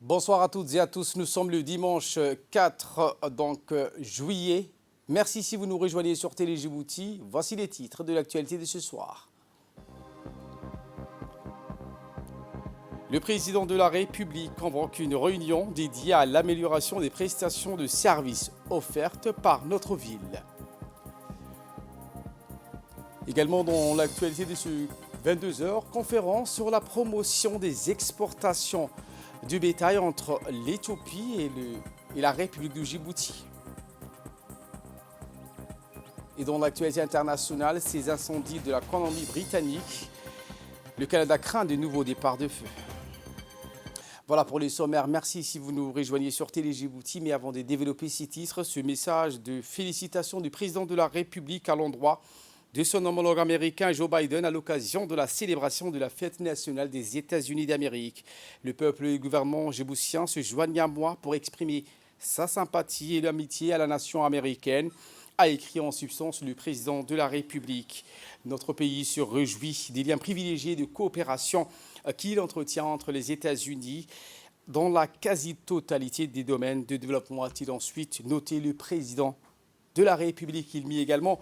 Bonsoir à toutes et à tous. Nous sommes le dimanche 4 juillet. Merci si vous nous rejoignez sur Télé Djibouti. Voici les titres de l'actualité de ce soir. Le président de la République convoque une réunion dédiée à l'amélioration des prestations de services offertes par notre ville. Également dans l'actualité de ce 22h, conférence sur la promotion des exportations du bétail entre l'Éthiopie et la République du Djibouti. Et dans l'actualité internationale, ces incendies de la Colombie-Britannique, le Canada craint de nouveaux départs de feu. Voilà pour les sommaires. Merci si vous nous rejoignez sur Télé Djibouti. Mais avant de développer ces titres, ce message de félicitations du président de la République à l'endroit de son homologue américain Joe Biden à l'occasion de la célébration de la fête nationale des États-Unis d'Amérique. Le peuple et le gouvernement djiboutien se joignent à moi pour exprimer sa sympathie et l'amitié à la nation américaine, a écrit en substance le président de la République. Notre pays se réjouit des liens privilégiés de coopération qu'il entretient entre les États-Unis dans la quasi-totalité des domaines de développement, a-t-il ensuite noté le président de la République. Il mit également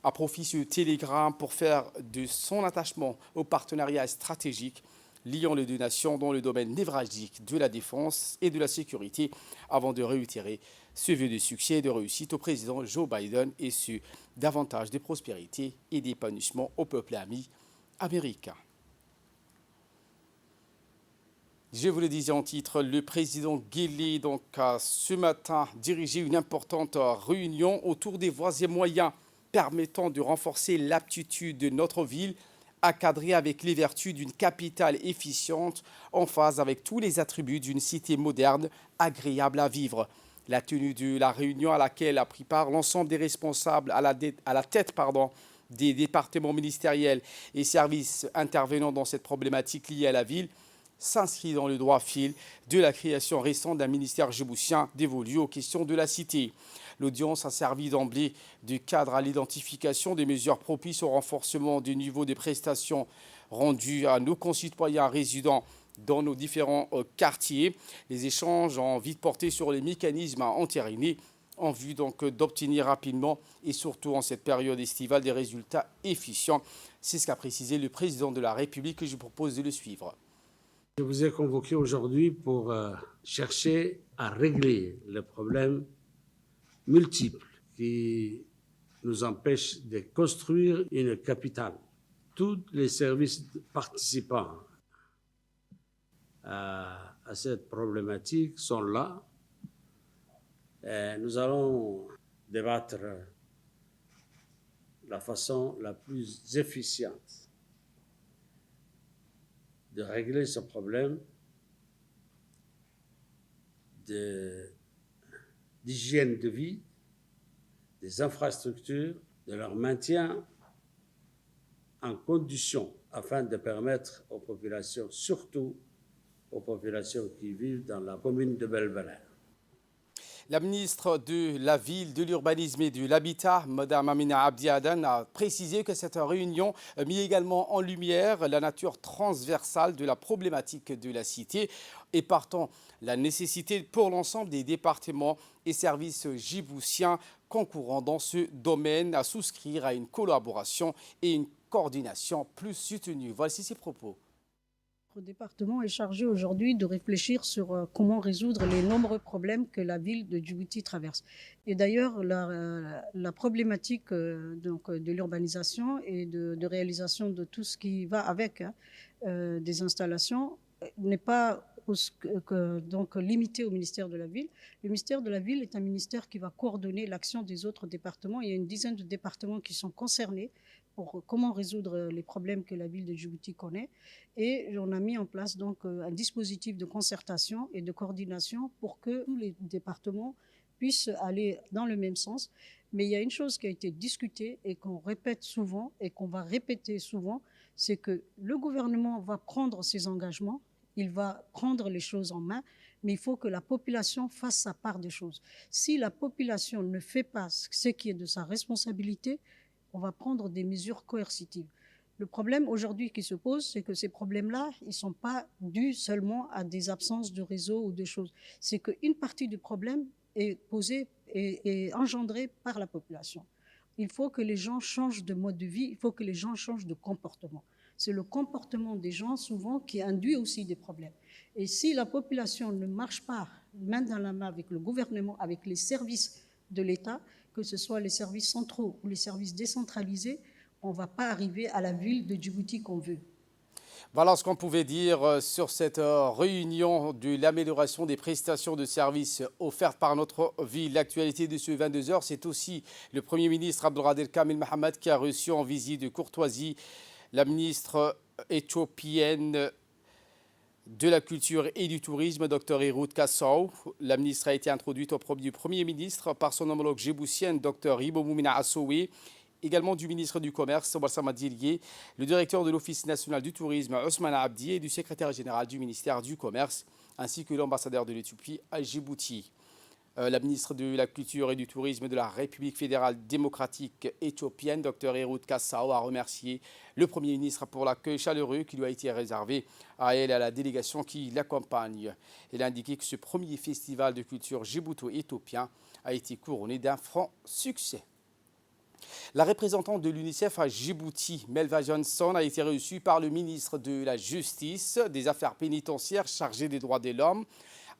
à profit ce télégramme pour faire de son attachement au partenariat stratégique liant les deux nations dans le domaine névralgique de la défense et de la sécurité, avant de réitérer ce vœu de succès et de réussite au président Joe Biden et ce davantage de prospérité et d'épanouissement au peuple ami américain. Je vous le disais en titre, le président Guelleh a ce matin dirigé une importante réunion autour des voies et moyens permettant de renforcer l'aptitude de notre ville à cadrer avec les vertus d'une capitale efficiente en phase avec tous les attributs d'une cité moderne agréable à vivre. La tenue de la réunion à laquelle a pris part l'ensemble des responsables à la tête des départements ministériels et services intervenant dans cette problématique liée à la ville s'inscrit dans le droit fil de la création récente d'un ministère djiboutien dévolu aux questions de la cité. L'audience a servi d'emblée de cadre à l'identification des mesures propices au renforcement du niveau des prestations rendues à nos concitoyens résidant dans nos différents quartiers. Les échanges ont vite porté sur les mécanismes à entériner en vue d'obtenir rapidement et surtout en cette période estivale des résultats efficients. C'est ce qu'a précisé le président de la République et je propose de le suivre. Je vous ai convoqué aujourd'hui pour chercher à régler les problèmes multiples qui nous empêchent de construire une capitale. Tous les services participants à cette problématique sont là. Et nous allons débattre la façon la plus efficiente de régler ce problème d'hygiène de vie, des infrastructures, de leur maintien en condition afin de permettre aux populations, surtout aux populations qui vivent dans la commune de Belle-Bélère. La ministre de la Ville, de l'Urbanisme et de l'Habitat, Mme Amina Abdi Adan, a précisé que cette réunion a mis également en lumière la nature transversale de la problématique de la cité et partant la nécessité pour l'ensemble des départements et services djiboutiens concourant dans ce domaine à souscrire à une collaboration et une coordination plus soutenue. Voici ses propos. Notre département est chargé aujourd'hui de réfléchir sur comment résoudre les nombreux problèmes que la ville de Djibouti traverse. Et d'ailleurs, la problématique de l'urbanisation et de réalisation de tout ce qui va avec des installations n'est pas limité au ministère de la Ville. Le ministère de la Ville est un ministère qui va coordonner l'action des autres départements. Il y a une dizaine de départements qui sont concernés pour comment résoudre les problèmes que la ville de Djibouti connaît. Et on a mis en place donc un dispositif de concertation et de coordination pour que tous les départements puissent aller dans le même sens. Mais il y a une chose qui a été discutée et qu'on répète souvent et qu'on va répéter souvent, c'est que le gouvernement va prendre ses engagements, il va prendre les choses en main, mais il faut que la population fasse sa part des choses. Si la population ne fait pas ce qui est de sa responsabilité, on va prendre des mesures coercitives. Le problème aujourd'hui qui se pose, c'est que ces problèmes-là, ils ne sont pas dus seulement à des absences de réseau ou de choses. C'est qu'une partie du problème est posée et engendrée par la population. Il faut que les gens changent de mode de vie, il faut que les gens changent de comportement. C'est le comportement des gens souvent qui induit aussi des problèmes. Et si la population ne marche pas main dans la main avec le gouvernement, avec les services de l'État, que ce soit les services centraux ou les services décentralisés, on ne va pas arriver à la ville de Djibouti qu'on veut. Voilà ce qu'on pouvait dire sur cette réunion de l'amélioration des prestations de services offertes par notre ville. L'actualité de ce 22h, c'est aussi le Premier ministre Abdelkader Kamil Mohamed qui a reçu en visite de courtoisie la ministre éthiopienne de la culture et du tourisme, Dr Hirut Kassaw. La ministre a été introduite auprès du Premier ministre par son homologue djiboutien, Dr Ibo Moumina Assowe, également du ministre du Commerce, Ouassama Diélié, le directeur de l'Office national du tourisme, Ousmane Abdi, et du secrétaire général du ministère du Commerce, ainsi que l'ambassadeur de l'Éthiopie à Djibouti. La ministre de la Culture et du Tourisme de la République fédérale démocratique éthiopienne, Dr Hirut Kassaw, a remercié le Premier ministre pour l'accueil chaleureux qui lui a été réservé à elle et à la délégation qui l'accompagne. Elle a indiqué que ce premier festival de culture djibouto-éthiopien a été couronné d'un franc succès. La représentante de l'UNICEF à Djibouti, Melva Johnson, a été reçue par le ministre de la Justice, des Affaires pénitentiaires chargé des droits de l'homme,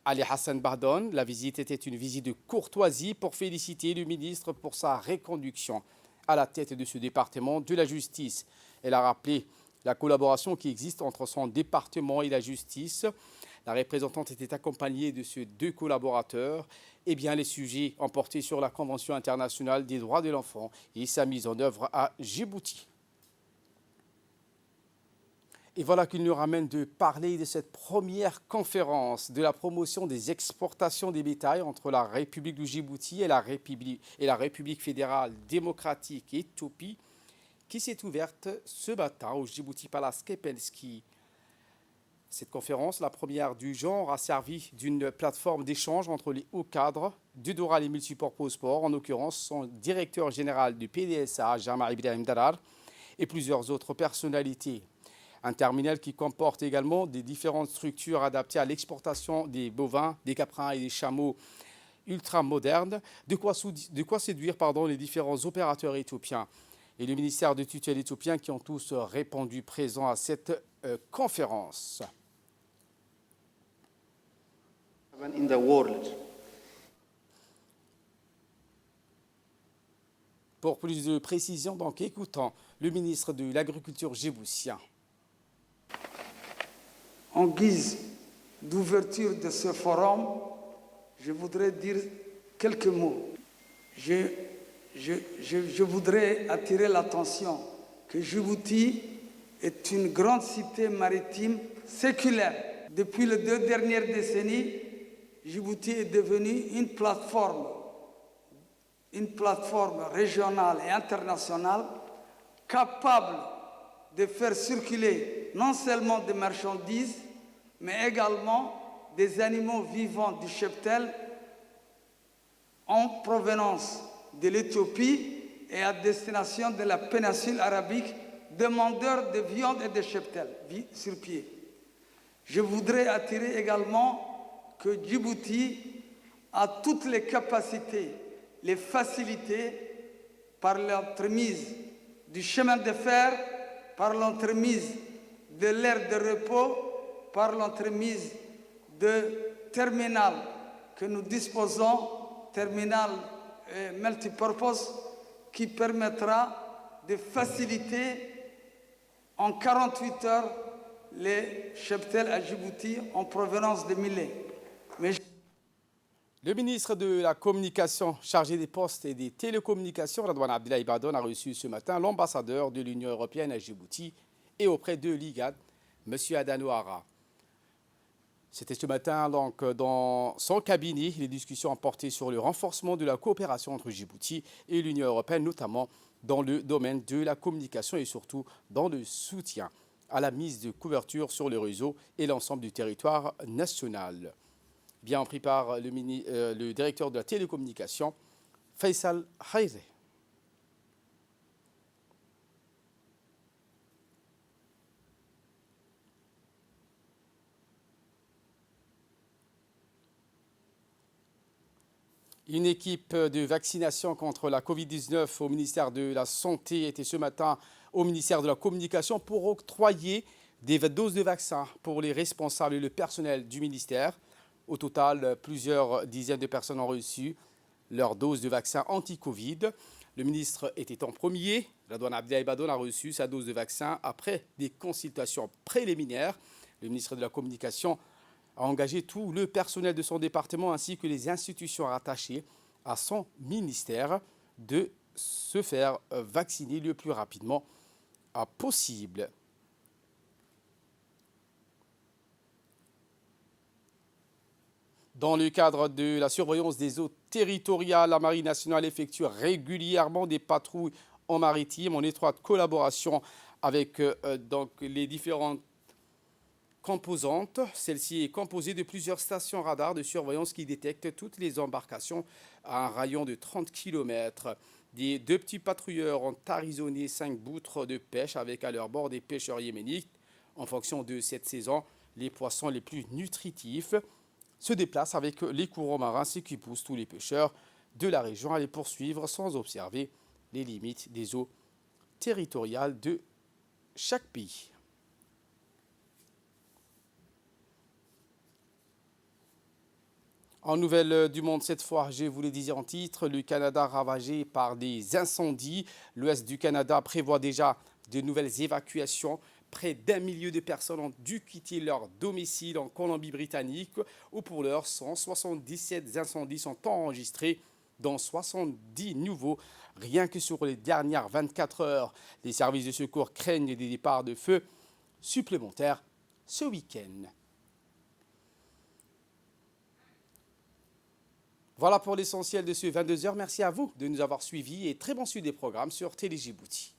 Ali Hassan Bardon. La visite était une visite de courtoisie pour féliciter le ministre pour sa reconduction à la tête de ce département de la justice. Elle a rappelé la collaboration qui existe entre son département et la justice. La représentante était accompagnée de ses deux collaborateurs. Eh bien, les sujets ont porté sur la Convention internationale des droits de l'enfant et sa mise en œuvre à Djibouti. Et voilà qu'il nous ramène de parler de cette première conférence de la promotion des exportations des bétails entre la République du Djibouti et la République fédérale démocratique Éthiopie, qui s'est ouverte ce matin au Djibouti Palace Kepelski. Cette conférence, la première du genre, a servi d'une plateforme d'échange entre les hauts cadres du Doral et Multipurpose Sport, en l'occurrence son directeur général du PDSA, Jama Ibrahim Darar, et plusieurs autres personnalités. Un terminal qui comporte également des différentes structures adaptées à l'exportation des bovins, des caprins et des chameaux ultra-modernes, de quoi séduire les différents opérateurs éthiopiens et le ministère de tutelle éthiopien qui ont tous répondu présents à cette conférence. In the world. Pour plus de précisions, donc écoutons le ministre de l'Agriculture djiboutien. En guise d'ouverture de ce forum, je voudrais dire quelques mots. Je voudrais attirer l'attention que Djibouti est une grande cité maritime séculaire. Depuis les 2 dernières décennies, Djibouti est devenue une plateforme régionale et internationale capable de faire circuler non seulement des marchandises, mais également des animaux vivants du cheptel en provenance de l'Éthiopie et à destination de la péninsule arabique, demandeurs de viande et de cheptel sur pied. Je voudrais attirer également que Djibouti a toutes les capacités, les facilités par l'entremise du chemin de fer, par l'entremise de l'aire de repos, par l'entremise de terminal que nous disposons, terminal multipurpose, qui permettra de faciliter en 48 heures les cheptels à Djibouti en provenance de Millet. Le ministre de la Communication chargé des postes et des télécommunications, Radwan Abdoulaye Bardon, a reçu ce matin l'ambassadeur de l'Union européenne à Djibouti et auprès de l'IGAD, M. Adano Hara. C'était ce matin donc dans son cabinet. Les discussions ont porté sur le renforcement de la coopération entre Djibouti et l'Union européenne, notamment dans le domaine de la communication et surtout dans le soutien à la mise de couverture sur le réseau et l'ensemble du territoire national. Bien pris par le directeur de la télécommunication, Faisal Haïré. Une équipe de vaccination contre la Covid-19 au ministère de la Santé était ce matin au ministère de la Communication pour octroyer des doses de vaccins pour les responsables et le personnel du ministère. Au total, plusieurs dizaines de personnes ont reçu leur dose de vaccin anti-Covid. Le ministre était en premier. Redouane Abdillaye Badoun a reçu sa dose de vaccin après des consultations préliminaires. Le ministre de la Communication a engagé tout le personnel de son département ainsi que les institutions rattachées à son ministère de se faire vacciner le plus rapidement possible. Dans le cadre de la surveillance des eaux territoriales, la Marine nationale effectue régulièrement des patrouilles en maritime en étroite collaboration avec les différentes composante. Celle-ci est composée de plusieurs stations radars de surveillance qui détectent toutes les embarcations à un rayon de 30 km. Deux petits patrouilleurs ont arraisonné 5 boutres de pêche avec à leur bord des pêcheurs yéménites. En fonction de cette saison, les poissons les plus nutritifs se déplacent avec les courants marins, ce qui pousse tous les pêcheurs de la région à les poursuivre sans observer les limites des eaux territoriales de chaque pays. En nouvelle du monde, cette fois, je vous le disais en titre, le Canada ravagé par des incendies. L'ouest du Canada prévoit déjà de nouvelles évacuations. Près d'1 million de personnes ont dû quitter leur domicile en Colombie-Britannique, où pour l'heure, 177 incendies sont enregistrés, dont 70 nouveaux. Rien que sur les dernières 24 heures, les services de secours craignent des départs de feu supplémentaires ce week-end. Voilà pour l'essentiel de ce 22h. Merci à vous de nous avoir suivis et très bon suivi des programmes sur Télé Djibouti.